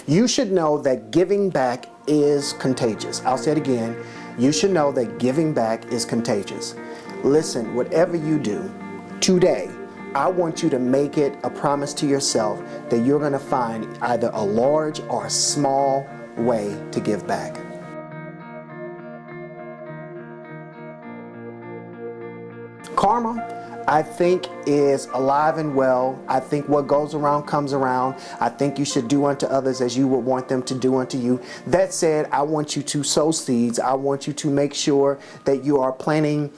You should know that giving back is contagious. I'll say it again. You should know that giving back is contagious. Listen, whatever you do today, I want you to make it a promise to yourself that you're going to find either a large or a small way to give back. Karma, I think, is alive and well. I think what goes around comes around. I think you should do unto others as you would want them to do unto you. That said, I want you to sow seeds. I want you to make sure that you are planting,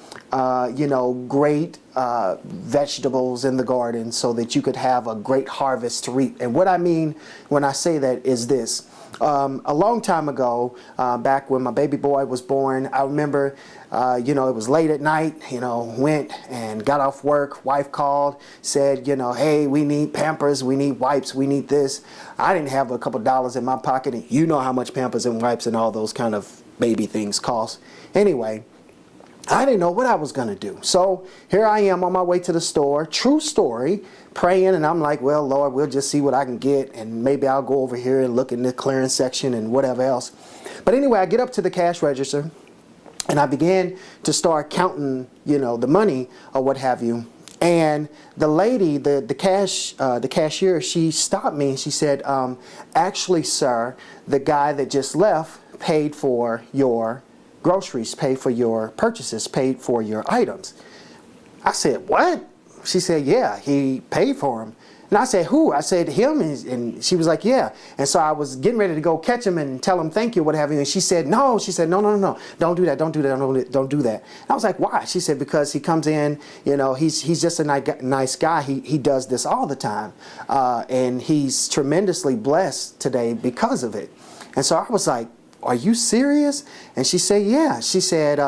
great vegetables in the garden so that you could have a great harvest to reap. And what I mean when I say that is this. A long time ago, back when my baby boy was born, I remember, it was late at night, went and got off work. Wife called, said, hey, we need Pampers, we need wipes, we need this. I didn't have a couple dollars in my pocket, and you know how much Pampers and wipes and all those kind of baby things cost. Anyway, I didn't know what I was going to do. So here I am on my way to the store, true story, praying, and I'm like, well, Lord, we'll just see what I can get, and maybe I'll go over here and look in the clearance section and whatever else. But anyway, I get up to the cash register, and I began to start counting, the money or what have you. And the lady, the cashier, she stopped me and she said, actually, sir, the guy that just left paid for your groceries, paid for your purchases, paid for your items. I said, what? She said, yeah, he paid for them. And I said, who? I said, him. And she was like, yeah. And so I was getting ready to go catch him and tell him thank you, what have you. And she said, no. She said, no. Don't do that. Don't do that. Don't do that. And I was like, why? She said, because he comes in, he's just a nice guy. He does this all the time. And he's tremendously blessed today because of it. And so I was like, are you serious? And she said, yeah. She said,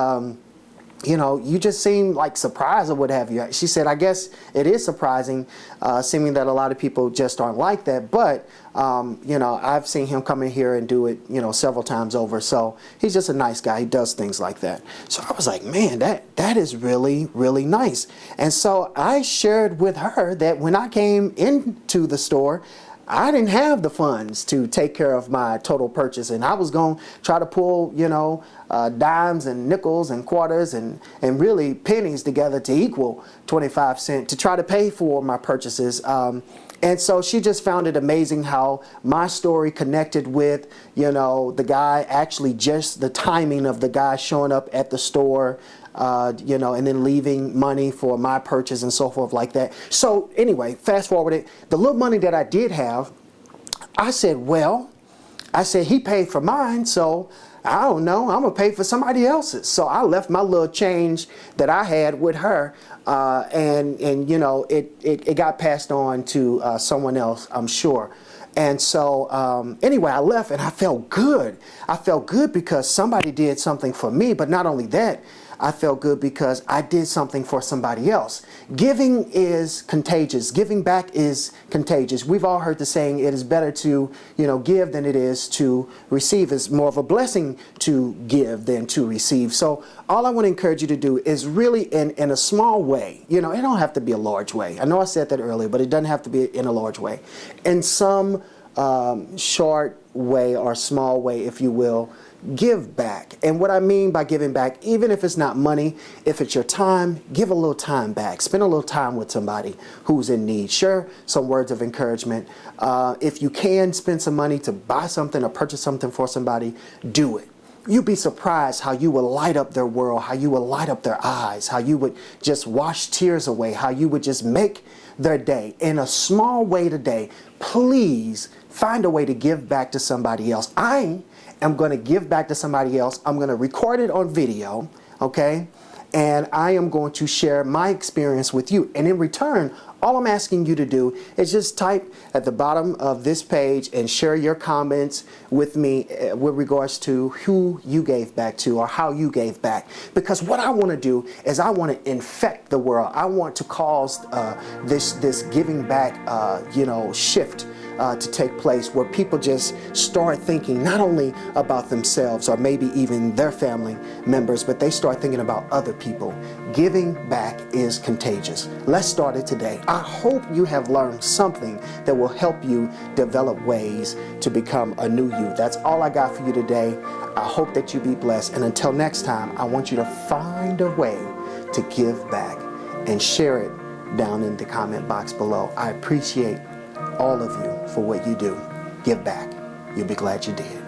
you just seem like surprised or what have you. She said, I guess it is surprising, seeming that a lot of people just aren't like that. But, I've seen him come in here and do it, several times over. So he's just a nice guy. He does things like that. So I was like, man, that is really, really nice. And so I shared with her that when I came into the store, I didn't have the funds to take care of my total purchase, and I was going to try to pull, dimes and nickels and quarters and really pennies together to equal 25 cents to try to pay for my purchases. And so she just found it amazing how my story connected with, the guy, actually just the timing of the guy showing up at the store, and then leaving money for my purchase and so forth like that. So anyway, fast forward it, the little money that I did have, I said, he paid for mine, so I don't know, I'm going to pay for somebody else's. So I left my little change that I had with her, and it got passed on to someone else, I'm sure. And so anyway, I left and I felt good. I felt good because somebody did something for me, but not only that, I felt good because I did something for somebody else. Giving is contagious. Giving back is contagious. We've all heard the saying, it is better to, give than it is to receive. It's more of a blessing to give than to receive. So all I want to encourage you to do is really in a small way. It don't have to be a large way. I know I said that earlier, but it doesn't have to be in a large way. In some short way or small way, if you will, give back. And what I mean by giving back, even if it's not money, if it's your time, give a little time back. Spend a little time with somebody who's in need. Share some words of encouragement. If you can spend some money to buy something or purchase something for somebody, do it. You'd be surprised how you will light up their world, how you will light up their eyes, how you would just wash tears away, how you would just make their day. In a small way today, please find a way to give back to somebody else. I am going to give back to somebody else. I'm going to record it on video, okay? And I am going to share my experience with you. And in return, all I'm asking you to do is just type at the bottom of this page and share your comments with me with regards to who you gave back to or how you gave back. Because what I want to do is I want to infect the world. I want to cause this giving back, shift to take place where people just start thinking not only about themselves or maybe even their family members, but they start thinking about other people. Giving back is contagious. Let's start it today. I hope you have learned something that will help you develop ways to become a new you. That's all I got for you today. I hope that you be blessed. And until next time, I want you to find a way to give back and share it down in the comment box below. I appreciate all of you for what you do. Give back. You'll be glad you did.